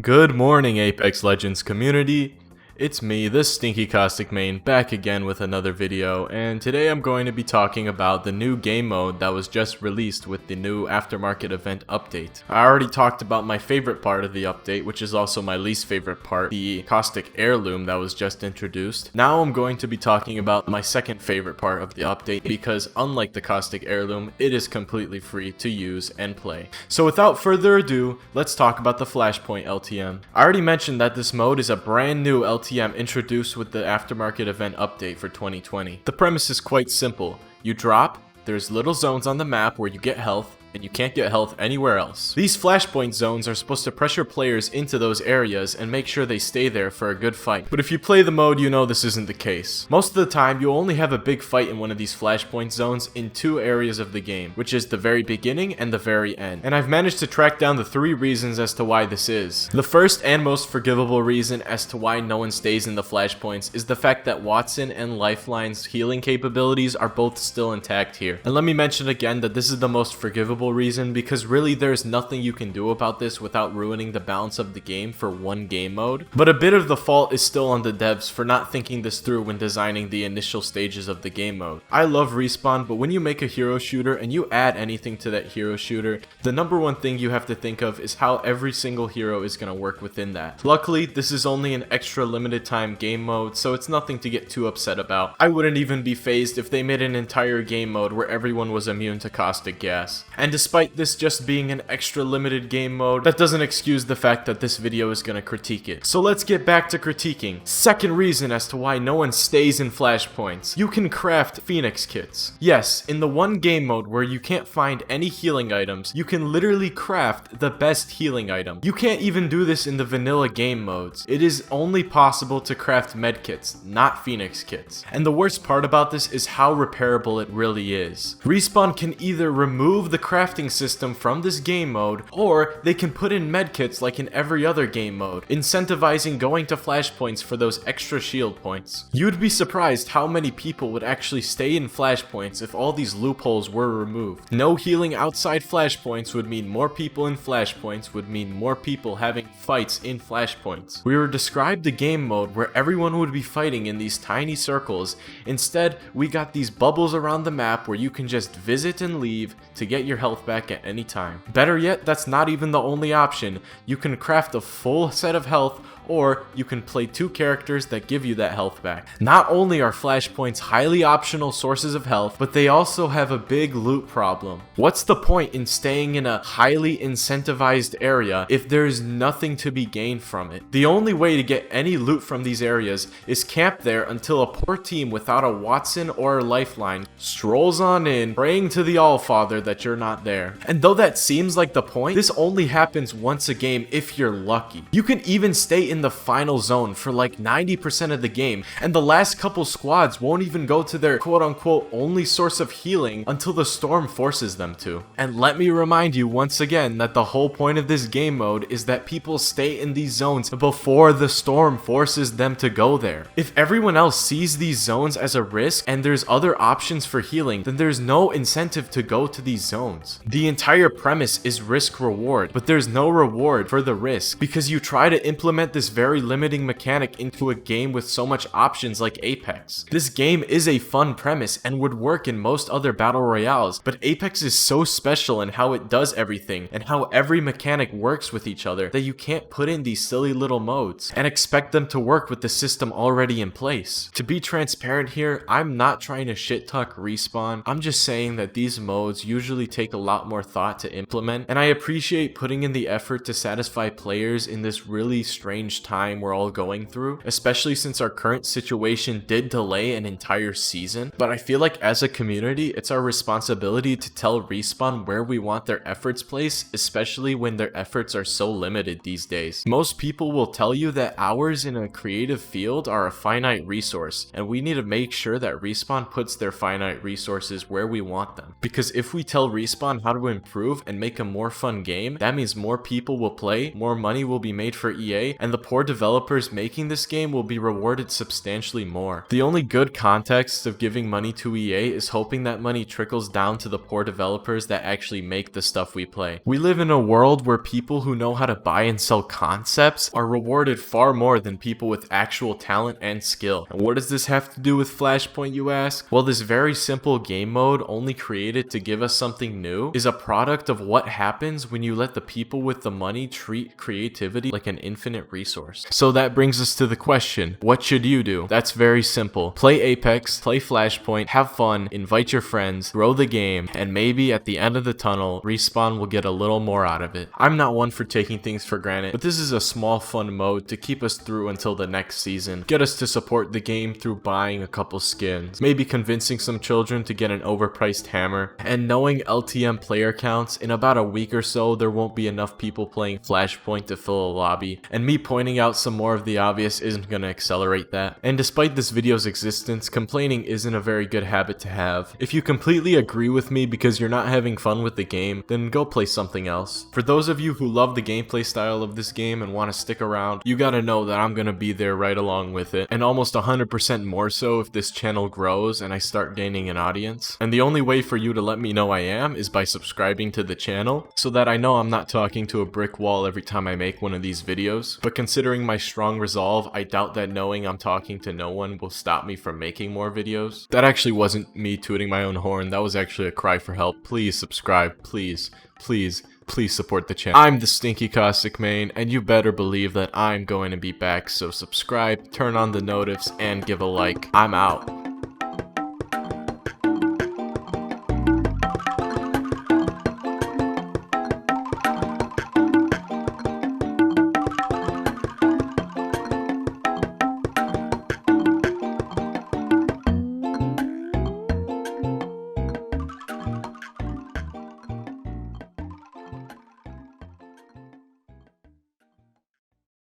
Good morning, Apex Legends community. It's me, the Stinky Caustic Main, back again with another video, and today I'm going to be talking about the new game mode that was just released with the new aftermarket event update. I already talked about my favorite part of the update, which is also my least favorite part, the Caustic Heirloom that was just introduced. Now I'm going to be talking about my second favorite part of the update, because unlike the Caustic Heirloom, it is completely free to use and play. So without further ado, let's talk about the Flashpoint LTM. I already mentioned that this mode is a brand new LTM introduced with the aftermarket event update for 2020. The premise is quite simple. You drop, there's little zones on the map where you get health, and you can't get health anywhere else. These Flashpoint zones are supposed to pressure players into those areas and make sure they stay there for a good fight. But if you play the mode, you know this isn't the case. Most of the time, you only have a big fight in one of these Flashpoint zones in two areas of the game, which is the very beginning and the very end. And I've managed to track down the 3 reasons as to why this is. The first and most forgivable reason as to why no one stays in the Flashpoints is the fact that Watson and Lifeline's healing capabilities are both still intact here. And let me mention again that this is the most forgivable reason because really there's nothing you can do about this without ruining the balance of the game for one game mode. But a bit of the fault is still on the devs for not thinking this through when designing the initial stages of the game mode. I love Respawn, but when you make a hero shooter and you add anything to that hero shooter, the number one thing you have to think of is how every single hero is going to work within that. Luckily, this is only an extra limited time game mode, so it's nothing to get too upset about. I wouldn't even be fazed if they made an entire game mode where everyone was immune to caustic gas. And despite this just being an extra limited game mode, that doesn't excuse the fact that this video is gonna critique it. So let's get back to critiquing. Second reason as to why no one stays in Flashpoints. You can craft Phoenix kits. Yes, in the one game mode where you can't find any healing items, you can literally craft the best healing item. You can't even do this in the vanilla game modes. It is only possible to craft medkits, not Phoenix kits. And the worst part about this is how repairable it really is. Respawn can either remove the crafting system from this game mode, or they can put in medkits like in every other game mode, incentivizing going to Flashpoints for those extra shield points. You'd be surprised how many people would actually stay in Flashpoints if all these loopholes were removed. No healing outside Flashpoints would mean more people in Flashpoints would mean more people having fights in Flashpoints. We were described a game mode where everyone would be fighting in these tiny circles. Instead, we got these bubbles around the map where you can just visit and leave to get your health back at any time. Better yet, that's not even the only option. You can craft a full set of health, or you can play 2 characters that give you that health back. Not only are Flashpoints highly optional sources of health, but they also have a big loot problem. What's the point in staying in a highly incentivized area if there's nothing to be gained from it? The only way to get any loot from these areas is camp there until a poor team without a Watson or a Lifeline strolls on in, praying to the Allfather that you're not there. And though that seems like the point, this only happens once a game if you're lucky. You can even stay in the final zone for like 90% of the game, and the last couple squads won't even go to their quote-unquote only source of healing until the storm forces them to. And let me remind you once again that the whole point of this game mode is that people stay in these zones before the storm forces them to go there. If everyone else sees these zones as a risk and there's other options for healing, then there's no incentive to go to these zones. The entire premise is risk reward, but there's no reward for the risk because you try to implement this very limiting mechanic into a game with so much options like Apex. This game is a fun premise and would work in most other battle royales, but Apex is so special in how it does everything and how every mechanic works with each other that you can't put in these silly little modes and expect them to work with the system already in place. To be transparent here, I'm not trying to shit talk Respawn. I'm just saying that these modes usually take a lot more thought to implement, and I appreciate putting in the effort to satisfy players in this really strange time we're all going through, especially since our current situation did delay an entire season. But I feel like as a community, it's our responsibility to tell Respawn where we want their efforts placed, especially when their efforts are so limited these days. Most people will tell you that hours in a creative field are a finite resource, and we need to make sure that Respawn puts their finite resources where we want them. Because if we tell Respawn Respawn how to improve and make a more fun game, that means more people will play, more money will be made for EA, and the poor developers making this game will be rewarded substantially more. The only good context of giving money to EA is hoping that money trickles down to the poor developers that actually make the stuff we play. We live in a world where people who know how to buy and sell concepts are rewarded far more than people with actual talent and skill. And what does this have to do with Flashpoint, you ask? Well, this very simple game mode, only created to give us something new, is a product of what happens when you let the people with the money treat creativity like an infinite resource. So that brings us to the question, what should you do? That's very simple. Play Apex, play Flashpoint, have fun, invite your friends, grow the game, and maybe at the end of the tunnel, Respawn will get a little more out of it. I'm not one for taking things for granted, but this is a small fun mode to keep us through until the next season. Get us to support the game through buying a couple skins, maybe convincing some children to get an overpriced hammer, and knowing LTM player counts, in about a week or so there won't be enough people playing Flashpoint to fill a lobby, and me pointing out some more of the obvious isn't gonna accelerate that. And despite this video's existence, complaining isn't a very good habit to have. If you completely agree with me because you're not having fun with the game, then go play something else. For those of you who love the gameplay style of this game and want to stick around, you gotta know that I'm gonna be there right along with it, and almost 100% more so if this channel grows and I start gaining an audience. And the only way for you to let me know I am is by subscribing to the channel, so that I know I'm not talking to a brick wall every time I make one of these videos. But considering my strong resolve, I doubt that knowing I'm talking to no one will stop me from making more videos. That actually wasn't me tooting my own horn, that was actually a cry for help. Please subscribe, please, please. Please support the channel. I'm the Stinky Caustic Main, and you better believe that I'm going to be back, so subscribe, turn on the notifs, and give a like. I'm out.